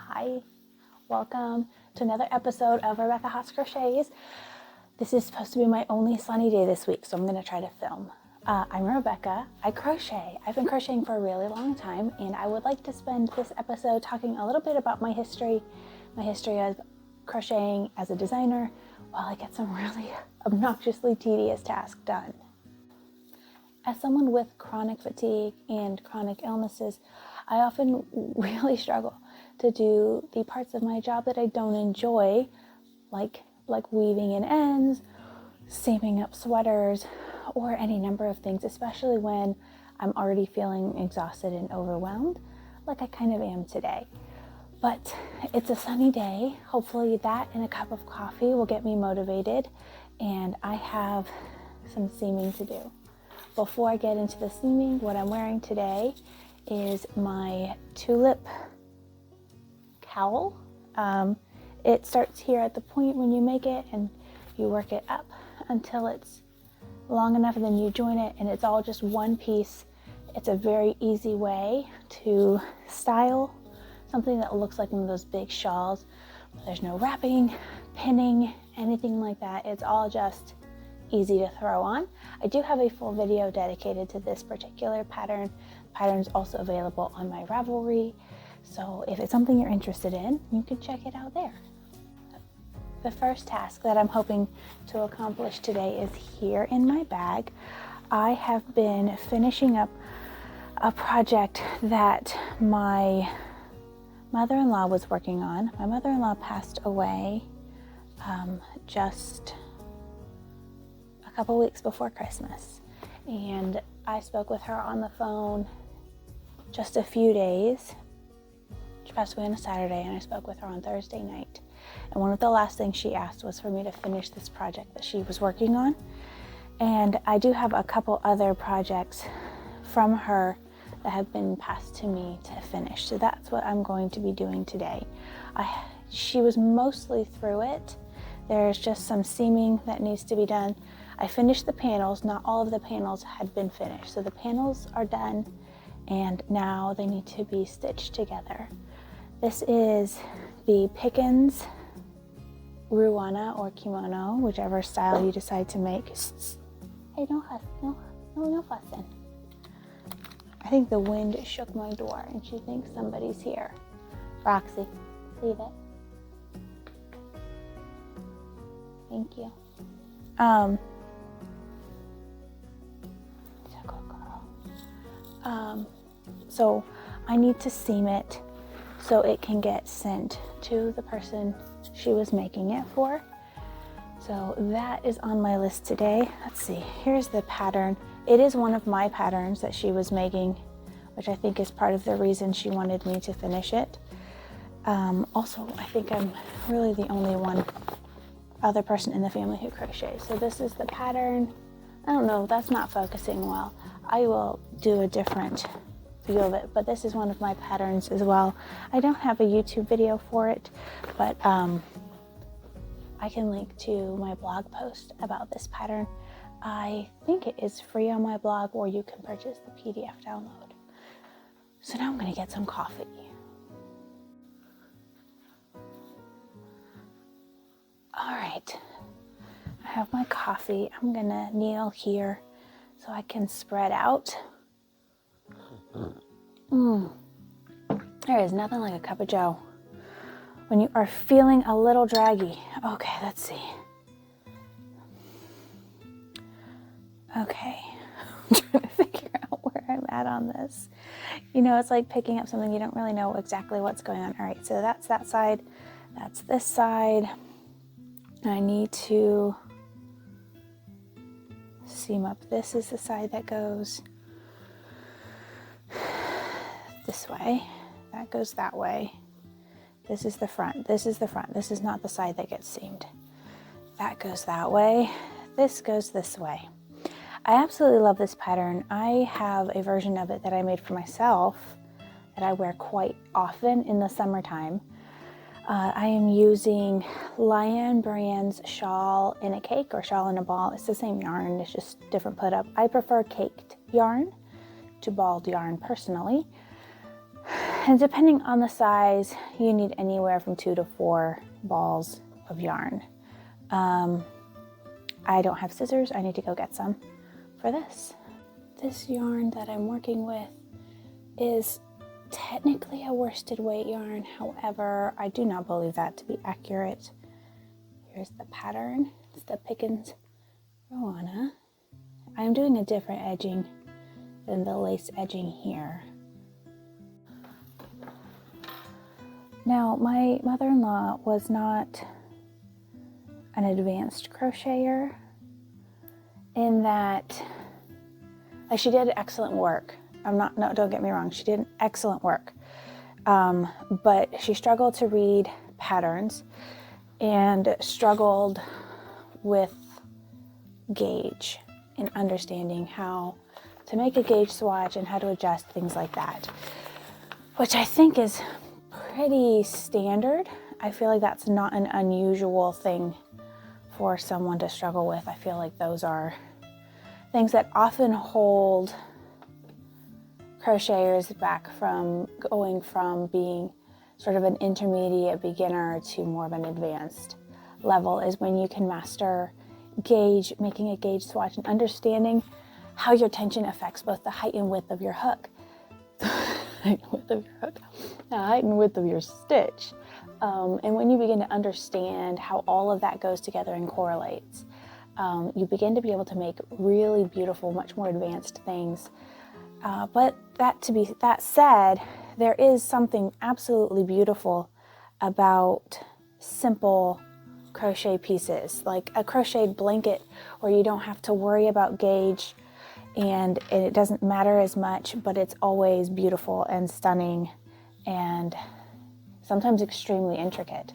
Hi, welcome to another episode of Rebecca Haas Crochets. This is supposed to be my only sunny day this week, so I'm going to try to film. I'm Rebecca. I crochet. I've been crocheting for a really long time, and I would like to spend this episode talking a little bit about my history of crocheting as a designer, while I get some really obnoxiously tedious tasks done. As someone with chronic fatigue and chronic illnesses, I often really struggle to do the parts of my job that I don't enjoy, like weaving in ends, seaming up sweaters, or any number of things, especially when I'm already feeling exhausted and overwhelmed, like I kind of am today. But it's a sunny day. Hopefully that and a cup of coffee will get me motivated, and I have some seaming to do. Before I get into the seaming, what I'm wearing today is my Tulip cowl. It starts here at the point when you make it, and you work it up until it's long enough, and then you join it, and it's all just one piece. It's a very easy way to style something that looks like one of those big shawls. There's no wrapping, pinning, anything like that. It's all just easy to throw on. I do have a full video dedicated to this particular pattern. The pattern's also available on my Ravelry, so if it's something you're interested in, you can check it out there. The first task that I'm hoping to accomplish today is here in my bag. I have been finishing up a project that my mother-in-law was working on. My mother-in-law passed away just a couple weeks before Christmas, and I spoke with her on the phone just a few days. She passed away on a Saturday, and I spoke with her on Thursday night, and one of the last things she asked was for me to finish this project that she was working on. And I do have a couple other projects from her that have been passed to me to finish, so that's what I'm going to be doing today. She was mostly through it. There's just some seaming that needs to be done. I finished the panels. Not all of the panels had been finished, so the panels are done, and now they need to be stitched together. This is the Pickens Ruana or kimono, whichever style you decide to make. Hey, no fussing. I think the wind shook my door and she thinks somebody's here. Roxy, leave it. Thank you. So I need to seam it so it can get sent to the person she was making it for. So that is on my list today. Let's see, here's the pattern. It is one of my patterns that she was making, which I think is part of the reason she wanted me to finish it. Also, I think I'm really the only other person in the family who crochets. So this is the pattern. I don't know, that's not focusing well. I will do a different view of it, but this is one of my patterns as well. I don't have a YouTube video for it, but I can link to my blog post about this pattern. I think it is free on my blog, or you can purchase the PDF download. So now I'm going to get some coffee. All right, I have my coffee. I'm going to kneel here so I can spread out. There is nothing like a cup of joe when you are feeling a little draggy. Okay, let's see. Okay, I'm trying to figure out where I'm at on this. You know, it's like picking up something you don't really know exactly what's going on. All right, so that's that side, that's this side. I need to seam up. This is the side that goes this way. That goes that way. This is the front. This is the front. This is not the side that gets seamed. That goes that way. This goes this way. I absolutely love this pattern. I have a version of it that I made for myself that I wear quite often in the summertime. I am using Lion Brand's shawl in a cake or shawl in a ball. It's the same yarn, it's just different put up. I prefer caked yarn to balled yarn personally. And depending on the size, you need anywhere from 2 to 4 balls of yarn. I don't have scissors. I need to go get some for this. This yarn that I'm working with is technically a worsted weight yarn. However, I do not believe that to be accurate. Here's the pattern. It's the Pickens Rowana. I'm doing a different edging than the lace edging here. Now, my mother-in-law was not an advanced crocheter in that she did excellent work. Don't get me wrong, she did excellent work. But she struggled to read patterns and struggled with gauge and understanding how to make a gauge swatch and how to adjust things like that, which I think is pretty standard. I feel like that's not an unusual thing for someone to struggle with. I feel like those are things that often hold crocheters back from going from being sort of an intermediate beginner to more of an advanced level, is when you can master gauge, making a gauge swatch and understanding how your tension affects both the height and width of your hook. Height and width of your hook. The height and width of your stitch. And when you begin to understand how all of that goes together and correlates, you begin to be able to make really beautiful, much more advanced things. But that said, there is something absolutely beautiful about simple crochet pieces, like a crocheted blanket where you don't have to worry about gauge and it doesn't matter as much, but it's always beautiful and stunning and sometimes extremely intricate.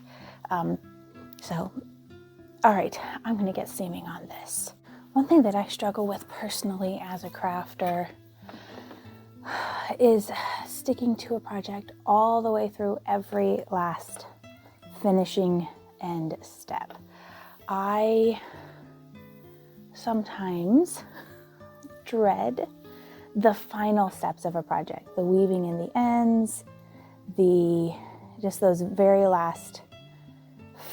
All right, I'm gonna get seaming on this. One thing that I struggle with personally as a crafter is sticking to a project all the way through every last finishing end step. I sometimes dread the final steps of a project, the weaving in the ends, just those very last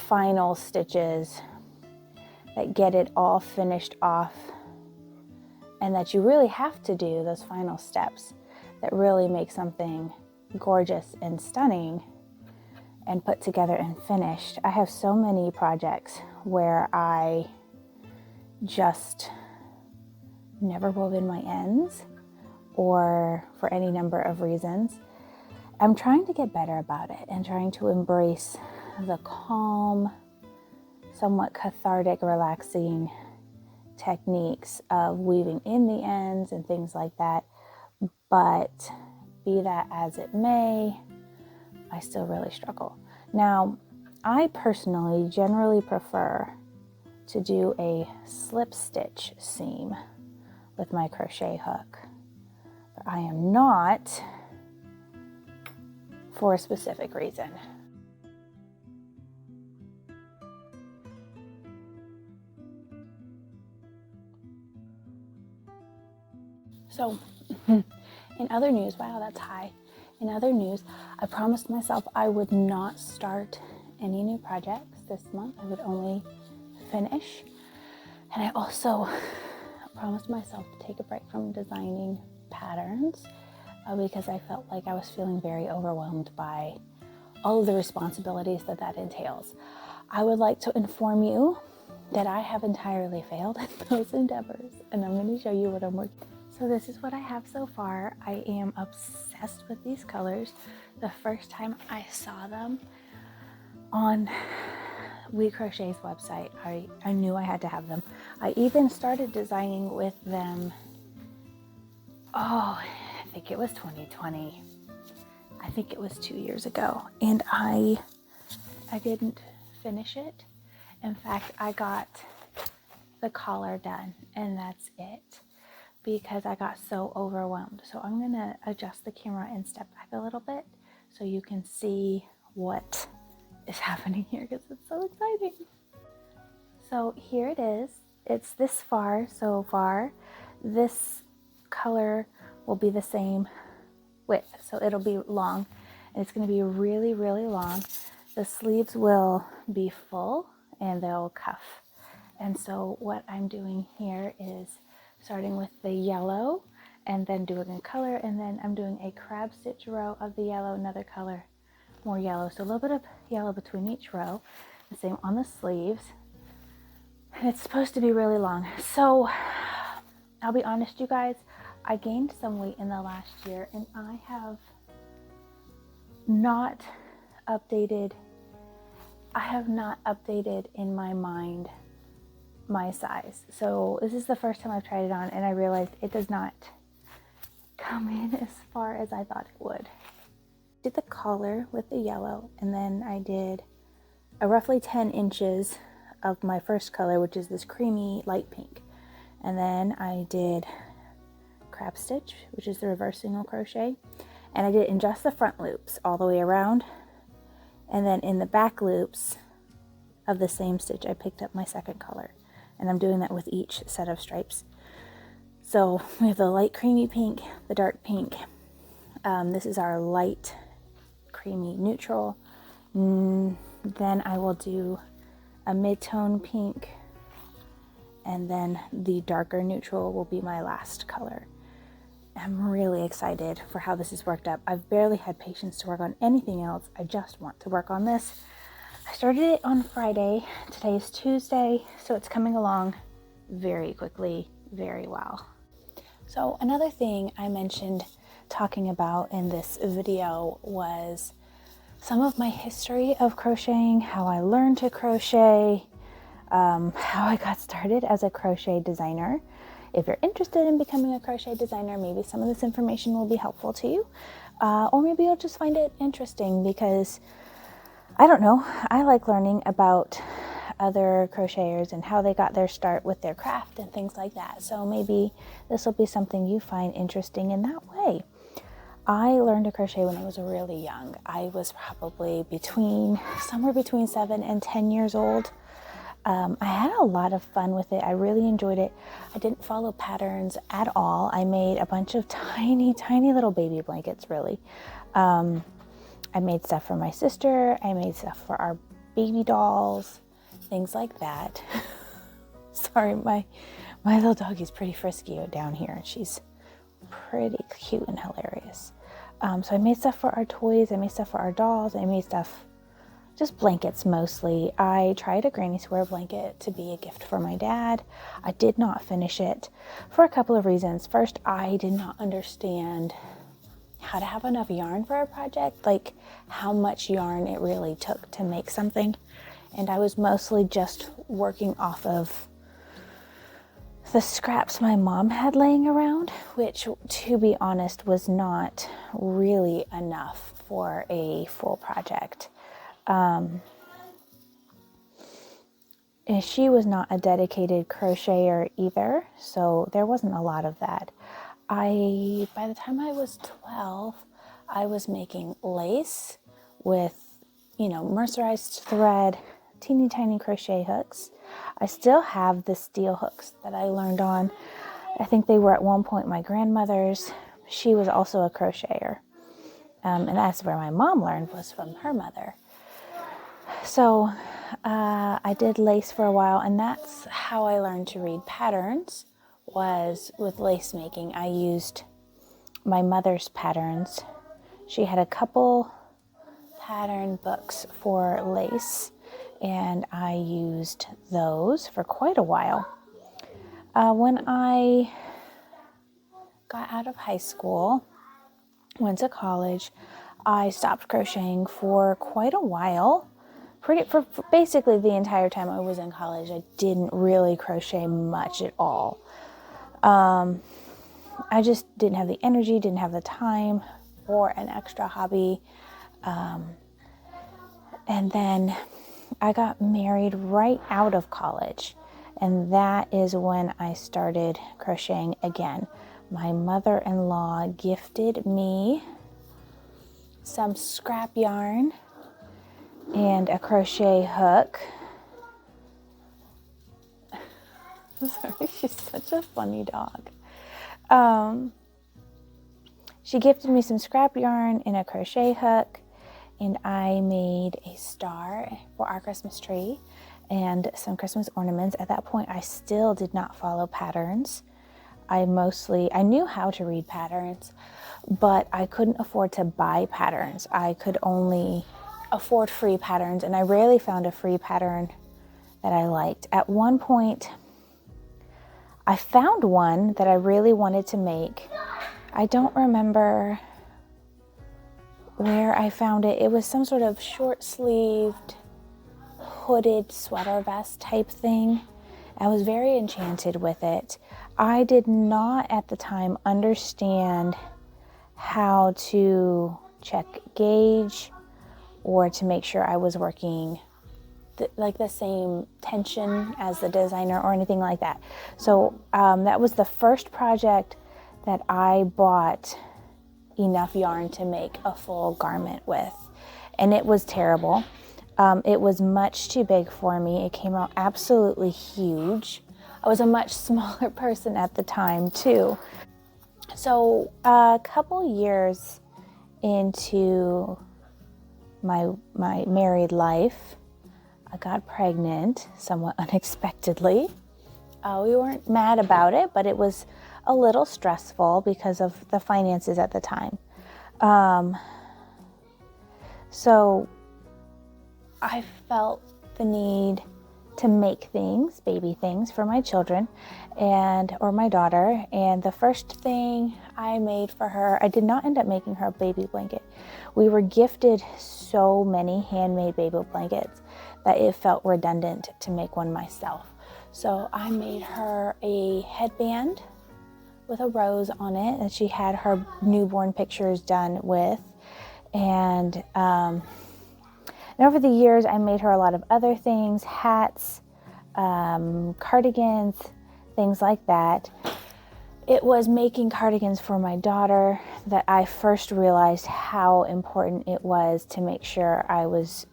final stitches that get it all finished off, and that you really have to do those final steps that really make something gorgeous and stunning and put together and finished. I have so many projects where I just never wove in my ends, or for any number of reasons. I'm trying to get better about it and trying to embrace the calm, somewhat cathartic, relaxing techniques of weaving in the ends and things like that. But be that as it may, I still really struggle. Now, I personally generally prefer to do a slip stitch seam with my crochet hook, but I am not for a specific reason. So, in other news, wow, that's high. In other news, I promised myself I would not start any new projects this month. I would only finish. And I also promised myself to take a break from designing patterns because I felt like I was feeling very overwhelmed by all of the responsibilities that entails. I would like to inform you that I have entirely failed at those endeavors, and I'm going to show you what I'm working on. So this is what I have so far. I am obsessed with these colors. The first time I saw them on We Crochet's website, I knew I had to have them. I even started designing with them, I think it was 2020. I think it was 2 years ago. And I didn't finish it. In fact, I got the collar done and that's it, because I got so overwhelmed. So I'm gonna adjust the camera and step back a little bit so you can see what is happening here, because it's so exciting. So here it is. It's this far so far. This color will be the same width, so it'll be long. and it's going to be really, really long. The sleeves will be full and they'll cuff. And so what I'm doing here is starting with the yellow and then doing a color, and then I'm doing a crab stitch row of the yellow, another color, more yellow. So a little bit of yellow between each row. The same on the sleeves. And it's supposed to be really long. So I'll be honest, you guys, I gained some weight in the last year, and I have not updated in my mind my size. So this is the first time I've tried it on, and I realized it does not come in as far as I thought it would. Did the collar with the yellow, and then I did a roughly 10 inches of my first color, which is this creamy light pink. And then I did crab stitch, which is the reverse single crochet, and I did it in just the front loops all the way around, and then in the back loops of the same stitch I picked up my second color, and I'm doing that with each set of stripes. So we have the light creamy pink, the dark pink, this is our light creamy neutral, then I will do a mid-tone pink, and then the darker neutral will be my last color. I'm really excited for how this has worked up. I've barely had patience to work on anything else. I just want to work on this. I started it on Friday. Today is Tuesday, so it's coming along very quickly, very well. So another thing I mentioned talking about in this video was some of my history of crocheting, how I learned to crochet, how I got started as a crochet designer. If you're interested in becoming a crochet designer, maybe some of this information will be helpful to you. Or maybe you'll just find it interesting because, I don't know, I like learning about other crocheters and how they got their start with their craft and things like that. So maybe this will be something you find interesting in that way. I learned to crochet when I was really young. I was probably somewhere between 7 and 10 years old. I had a lot of fun with it. I really enjoyed it. I didn't follow patterns at all. I made a bunch of tiny, tiny little baby blankets, really. I made stuff for my sister. I made stuff for our baby dolls, things like that. Sorry, my little doggy's pretty frisky down here. She's pretty cute and hilarious. So I made stuff for our toys. I made stuff for our dolls. I made stuff, just blankets mostly. I tried a granny square blanket to be a gift for my dad. I did not finish it for a couple of reasons. First, I did not understand how to have enough yarn for a project, like how much yarn it really took to make something. And I was mostly just working off of the scraps my mom had laying around, which, to be honest, was not really enough for a full project. And she was not a dedicated crocheter either, so there wasn't a lot of that. By the time I was 12, I was making lace with, mercerized thread, teeny tiny crochet hooks. I still have the steel hooks that I learned on. I think they were at one point my grandmother's. She was also a crocheter. And that's where my mom learned, was from her mother. So I did lace for a while, and that's how I learned to read patterns, was with lace making. I used my mother's patterns. She had a couple pattern books for lace, and I used those for quite a while. When I got out of high school, went to college, I stopped crocheting for quite a while. For basically the entire time I was in college, I didn't really crochet much at all. I just didn't have the energy, didn't have the time for an extra hobby. And then I got married right out of college, and that is when I started crocheting again. My mother-in-law gifted me some scrap yarn and a crochet hook. Sorry, she's such a funny dog. she gifted me some scrap yarn and a crochet hook, and I made a star for our Christmas tree and some Christmas ornaments. At that point, I still did not follow patterns. I knew how to read patterns, but I couldn't afford to buy patterns. I could only afford free patterns, and I rarely found a free pattern that I liked. At one point, I found one that I really wanted to make. I don't remember where I found it. It was some sort of short-sleeved, hooded sweater vest type thing. I was very enchanted with it. I did not at the time understand how to check gauge or to make sure I was working the same tension as the designer or anything like that. So that was the first project that I bought enough yarn to make a full garment with, and it was terrible. It was much too big for me. It came out absolutely huge. I was a much smaller person at the time too. So a couple years into my married life, I got pregnant somewhat unexpectedly. We weren't mad about it, but it was a little stressful because of the finances at the time. So I felt the need to make things, baby things, for my children or my daughter. And the first thing I made for her, I did not end up making her a baby blanket. We were gifted so many handmade baby blankets that it felt redundant to make one myself. So I made her a headband with a rose on it that she had her newborn pictures done with. And over the years, I made her a lot of other things, hats, cardigans, things like that. It was making cardigans for my daughter that I first realized how important it was to make sure I was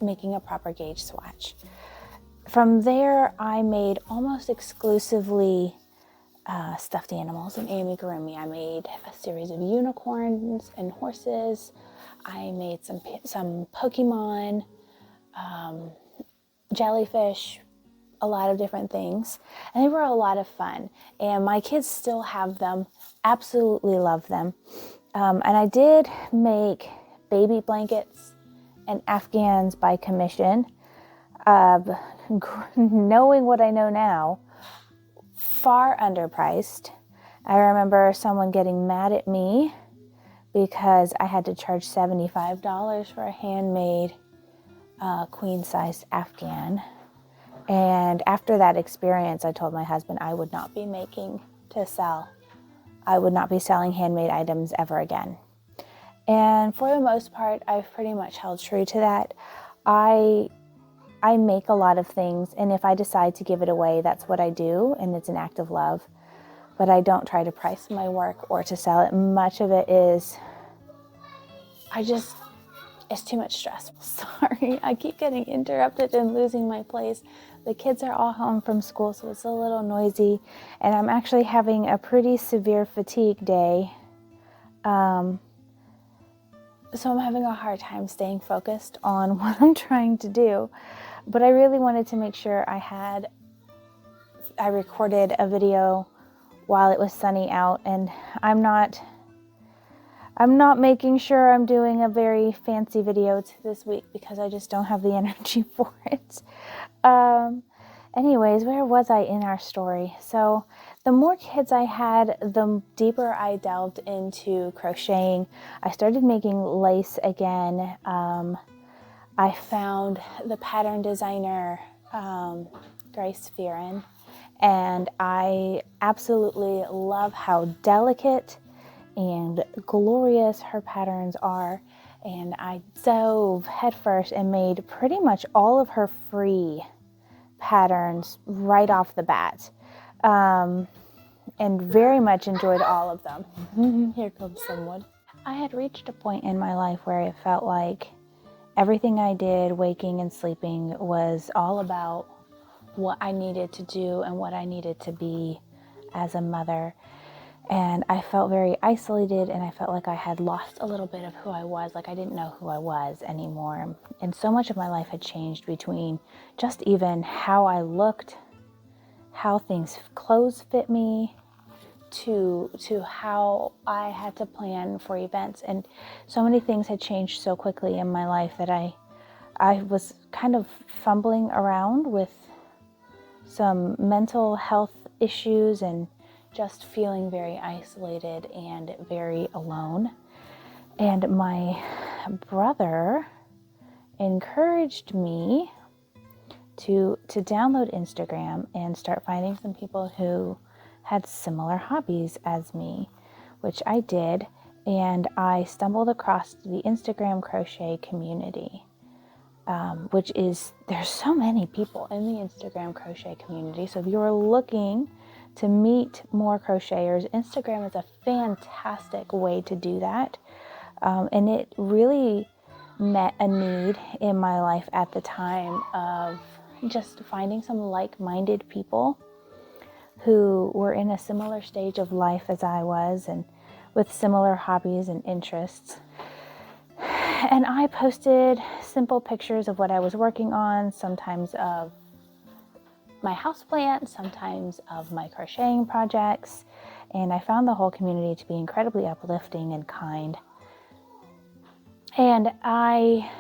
making a proper gauge swatch. From there, I made almost exclusively stuffed animals and amigurumi. I made a series of unicorns and horses. I made some Pokemon, jellyfish, a lot of different things. And they were a lot of fun. And my kids still have them, absolutely love them. And I did make baby blankets and Afghans by commission. Knowing what I know now, far underpriced. I remember someone getting mad at me because I had to charge $75 for a handmade queen-sized Afghan. And after that experience, I told my husband I would not be making to sell. I would not be selling handmade items ever again. And for the most part, I've pretty much held true to that. I make a lot of things, and if I decide to give it away, that's what I do, and it's an act of love. But I don't try to price my work or to sell it. Much of it is, it's too much stress. Sorry, I keep getting interrupted and losing my place. The kids are all home from school, so it's a little noisy, and I'm actually having a pretty severe fatigue day. So I'm having a hard time staying focused on what I'm trying to do. But I really wanted to make sure I recorded a video while it was sunny out, and I'm not making sure I'm doing a very fancy video this week because I just don't have the energy for it. Anyways, where was I in our story? So the more kids I had, the deeper I delved into crocheting. I started making lace again. I found the pattern designer, Grace Fearon, and I absolutely love how delicate and glorious her patterns are. And I dove headfirst and made pretty much all of her free patterns right off the bat, and very much enjoyed all of them. Here comes someone. I had reached a point in my life where it felt like everything I did, waking and sleeping, was all about what I needed to do and what I needed to be as a mother. And I felt very isolated, and I felt like I had lost a little bit of who I was. Like I didn't know who I was anymore. And so much of my life had changed between just even how I looked, how clothes fit me, to how I had to plan for events. And so many things had changed so quickly in my life that I was kind of fumbling around with some mental health issues and just feeling very isolated and very alone. And my brother encouraged me to download Instagram and start finding some people who had similar hobbies as me, which I did. And I stumbled across the Instagram Crochet Community, which is, there's so many people in the Instagram Crochet Community. So if you are looking to meet more crocheters, Instagram is a fantastic way to do that. And it really met a need in my life at the time of just finding some like-minded people who were in a similar stage of life as I was, and with similar hobbies and interests. And I posted simple pictures of what I was working on, sometimes of my houseplants, sometimes of my crocheting projects. And I found the whole community to be incredibly uplifting and kind. And I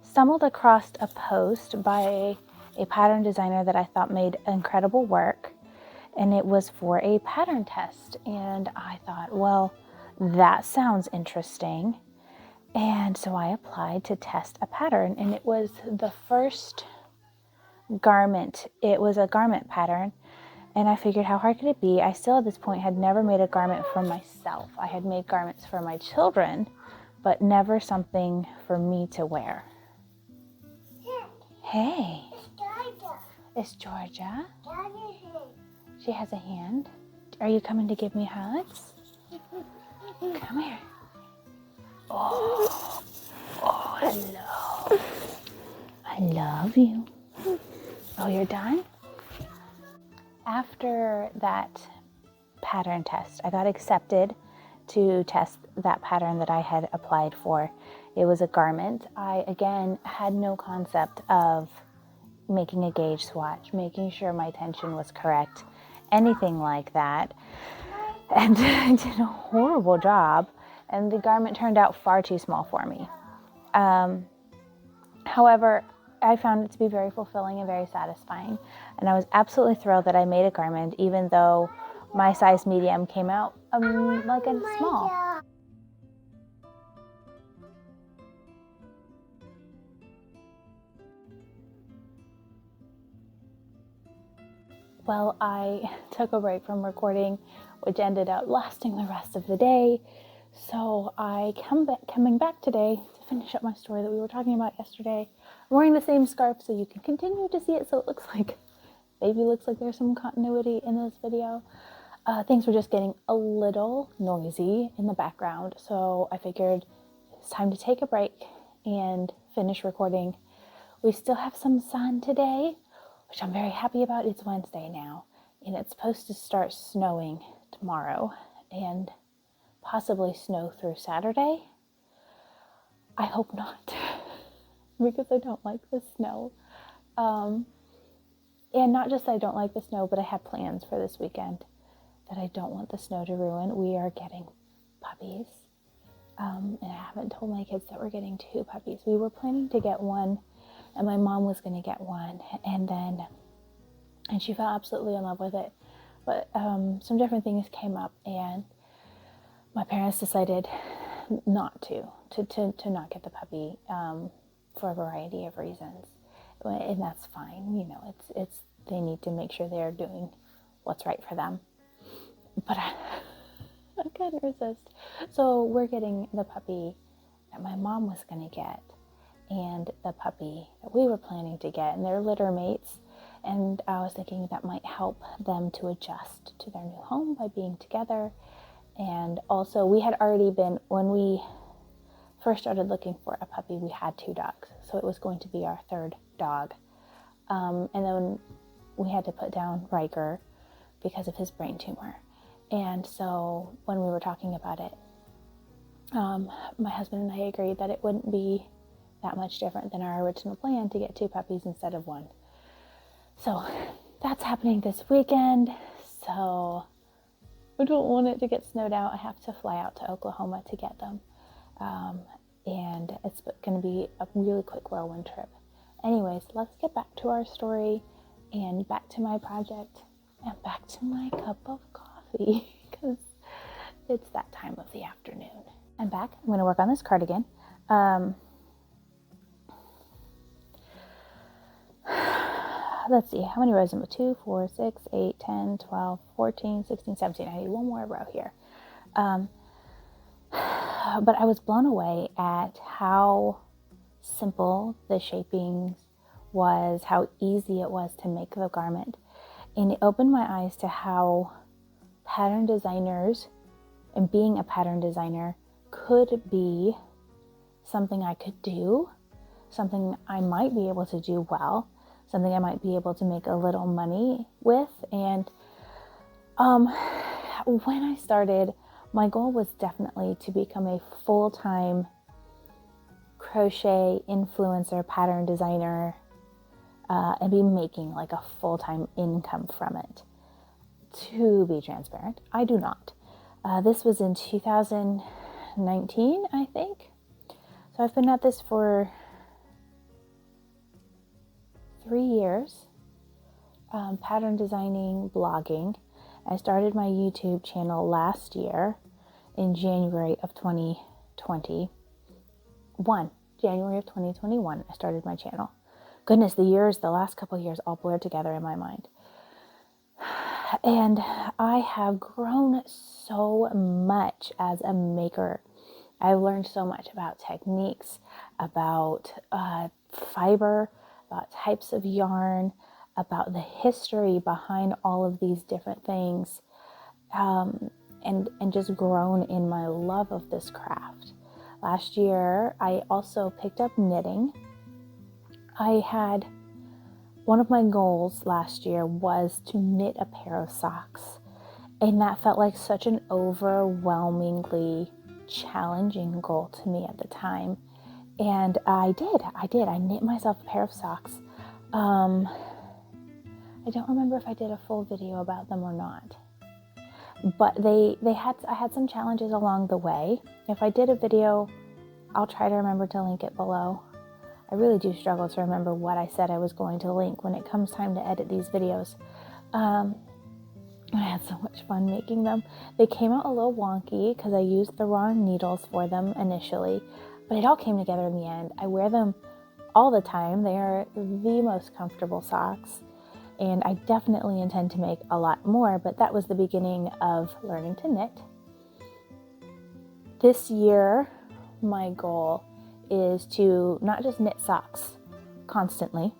stumbled across a post by a pattern designer that I thought made incredible work. And it was for a pattern test. And I thought, well, that sounds interesting. And so I applied to test a pattern, and it was the first garment. It was a garment pattern, and I figured, how hard could it be? I still at this point had never made a garment for myself. I had made garments for my children, but never something for me to wear. Hey. It's Georgia. It's Georgia. Daddy's here. She has a hand. Are you coming to give me hugs? Come here. Oh, hello. I love you. Oh, you're done? After that pattern test, I got accepted to test that pattern that I had applied for. It was a garment. I, again, had no concept of making a gauge swatch, making sure my tension was correct, anything like that. And I did a horrible job, and the garment turned out far too small for me. However, I found it to be very fulfilling and very satisfying, and I was absolutely thrilled that I made a garment, even though my size medium came out like a small. Well, I took a break from recording, which ended up lasting the rest of the day. So I coming back today to finish up my story that we were talking about yesterday. I'm wearing the same scarf so you can continue to see it, so it looks like, maybe looks like there's some continuity in this video. Things were just getting a little noisy in the background, so I figured it's time to take a break and finish recording. We still have some sun today, which I'm very happy about. It's Wednesday now, and it's supposed to start snowing tomorrow and possibly snow through Saturday. I hope not, because I don't like the snow. And not just that I don't like the snow, but I have plans for this weekend that I don't want the snow to ruin. We are getting puppies, and I haven't told my kids that we're getting 2 puppies. We were planning to get one, and my mom was going to get one, and she fell absolutely in love with it. But some different things came up, and my parents decided not to not get the puppy for a variety of reasons, and that's fine. You know, it's they need to make sure they're doing what's right for them. But I couldn't resist. So we're getting the puppy that my mom was going to get, and the puppy that we were planning to get, and they're litter mates. And I was thinking that might help them to adjust to their new home by being together. And also, we had already been, when we first started looking for a puppy, we had 2 dogs. So it was going to be our 3rd dog. And then we had to put down Riker because of his brain tumor. And so when we were talking about it, my husband and I agreed that it wouldn't be that much different than our original plan to get 2 puppies instead of 1. So that's happening this weekend. So I don't want it to get snowed out. I have to fly out to Oklahoma to get them. And it's going to be a really quick whirlwind trip. Anyways, let's get back to our story and back to my project and back to my cup of coffee because it's that time of the afternoon. I'm back. I'm going to work on this cardigan. Let's see, how many rows am I? 2, 4, 6, 8, 10, 12, 14, 16, 17. I need one more row here. But I was blown away at how simple the shaping was, how easy it was to make the garment. And it opened my eyes to how pattern designers and being a pattern designer could be something I could do, something I might be able to do well, something I might be able to make a little money with. And when I started, my goal was definitely to become a full-time crochet influencer, pattern designer, and be making like a full-time income from it. To be transparent, I do not. This was in 2019, I think. So I've been at this for 3 years, pattern designing, blogging. I started my YouTube channel last year in January of 2021. January of 2021, I started my channel. Goodness, the last couple of years all blurred together in my mind. And I have grown so much as a maker. I've learned so much about techniques, about fiber, about types of yarn, about the history behind all of these different things, and just grown in my love of this craft. Last year, I also picked up knitting. One of my goals last year was to knit a pair of socks, and that felt like such an overwhelmingly challenging goal to me at the time. And I did. I knit myself a pair of socks. I don't remember if I did a full video about them or not, but I had some challenges along the way. If I did a video, I'll try to remember to link it below. I really do struggle to remember what I said I was going to link when it comes time to edit these videos. I had so much fun making them. They came out a little wonky because I used the wrong needles for them initially, but it all came together in the end. I wear them all the time. They are the most comfortable socks, and I definitely intend to make a lot more, but that was the beginning of learning to knit. This year, my goal is to not just knit socks constantly,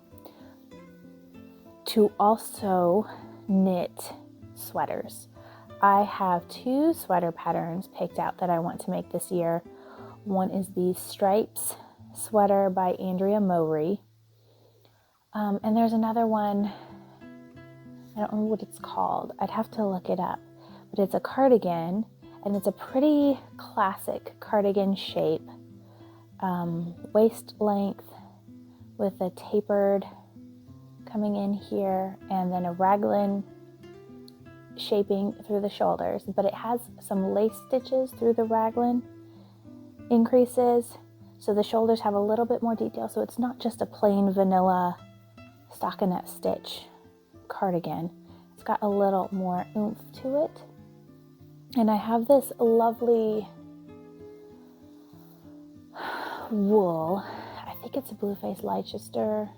to also knit sweaters. I have 2 sweater patterns picked out that I want to make this year. One is the Stripes sweater by Andrea Mowry. And there's another one, I don't remember what it's called. I'd have to look it up. But it's a cardigan, and it's a pretty classic cardigan shape. Waist length with a tapered coming in here, and then a raglan shaping through the shoulders. But it has some lace stitches through the raglan increases, so the shoulders have a little bit more detail, so it's not just a plain vanilla stockinette stitch cardigan. It's got a little more oomph to it. And I have this lovely wool. I think it's a Blueface Leicester.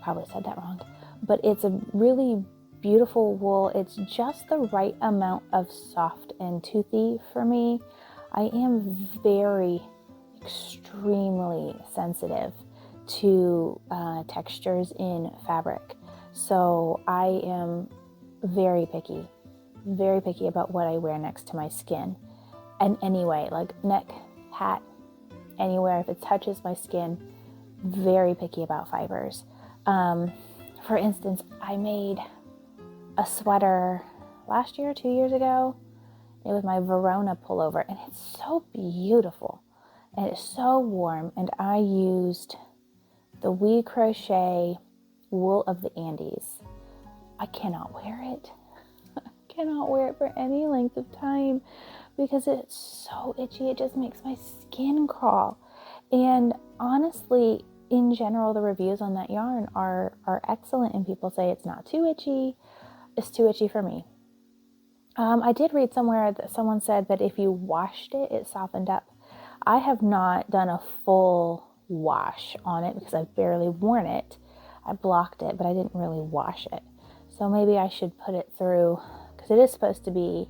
Probably said that wrong, but it's a really beautiful wool. It's just the right amount of soft and toothy for me. I am extremely sensitive to textures in fabric. So I am very picky about what I wear next to my skin. And anyway, like neck, hat, anywhere, if it touches my skin, very picky about fibers. For instance, I made a sweater last year, 2 years ago. It was my Verona pullover, and it's so beautiful and it's so warm. And I used the We Crochet Wool of the Andes. I cannot wear it. I cannot wear it for any length of time because it's so itchy. It just makes my skin crawl. And honestly, in general, the reviews on that yarn are excellent, and people say it's not too itchy. It's too itchy for me. I did read somewhere that someone said that if you washed it, it softened up. I have not done a full wash on it because I've barely worn it. I blocked it, but I didn't really wash it. So maybe I should put it through, because it is supposed to be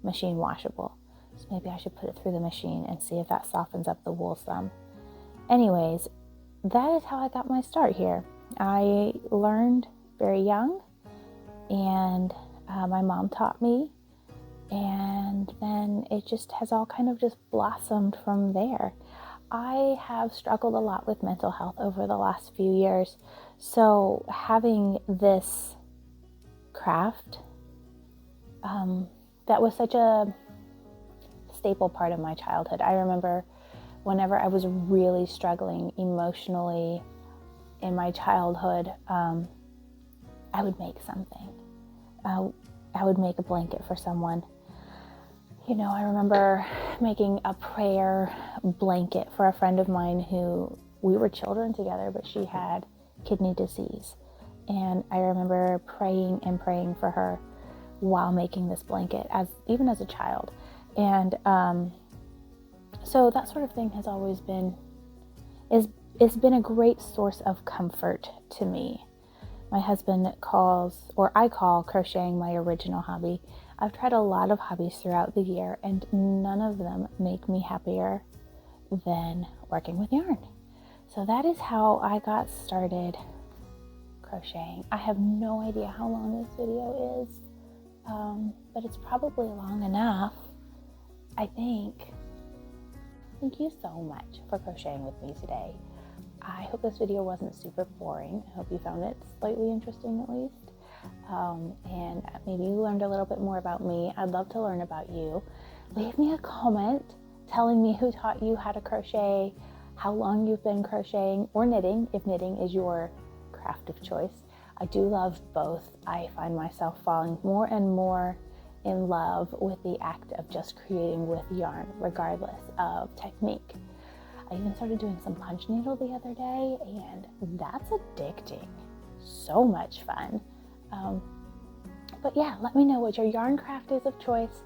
machine washable. So maybe I should put it through the machine and see if that softens up the wool some. Anyways, that is how I got my start here. I learned very young, and my mom taught me. And then it just has all kind of just blossomed from there. I have struggled a lot with mental health over the last few years. So having this craft, that was such a staple part of my childhood. I remember whenever I was really struggling emotionally in my childhood, I would make something. I would make a blanket for someone. You know, I remember making a prayer blanket for a friend of mine who, we were children together, but she had kidney disease. And I remember praying and praying for her while making this blanket, even as a child. And so that sort of thing has always been, it's been a great source of comfort to me. My husband I call crocheting my original hobby. I've tried a lot of hobbies throughout the year, and none of them make me happier than working with yarn. So that is how I got started crocheting. I have no idea how long this video is, but it's probably long enough, I think. Thank you so much for crocheting with me today. I hope this video wasn't super boring. I hope you found it slightly interesting, at least. And maybe you learned a little bit more about me. I'd love to learn about you. Leave me a comment telling me who taught you how to crochet, how long you've been crocheting, or knitting, if knitting is your craft of choice. I do love both. I find myself falling more and more in love with the act of just creating with yarn, regardless of technique. I even started doing some punch needle the other day, and that's addicting. So much fun. But yeah, let me know what your yarn craft is of choice,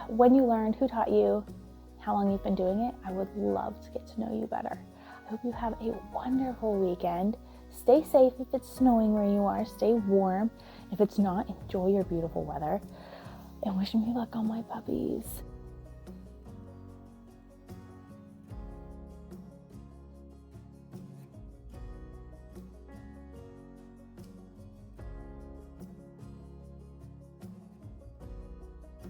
when you learned, who taught you, how long you've been doing it. I would love to get to know you better. I hope you have a wonderful weekend. Stay safe if it's snowing where you are. Stay warm. If it's not, enjoy your beautiful weather. And wishing me luck on my puppies.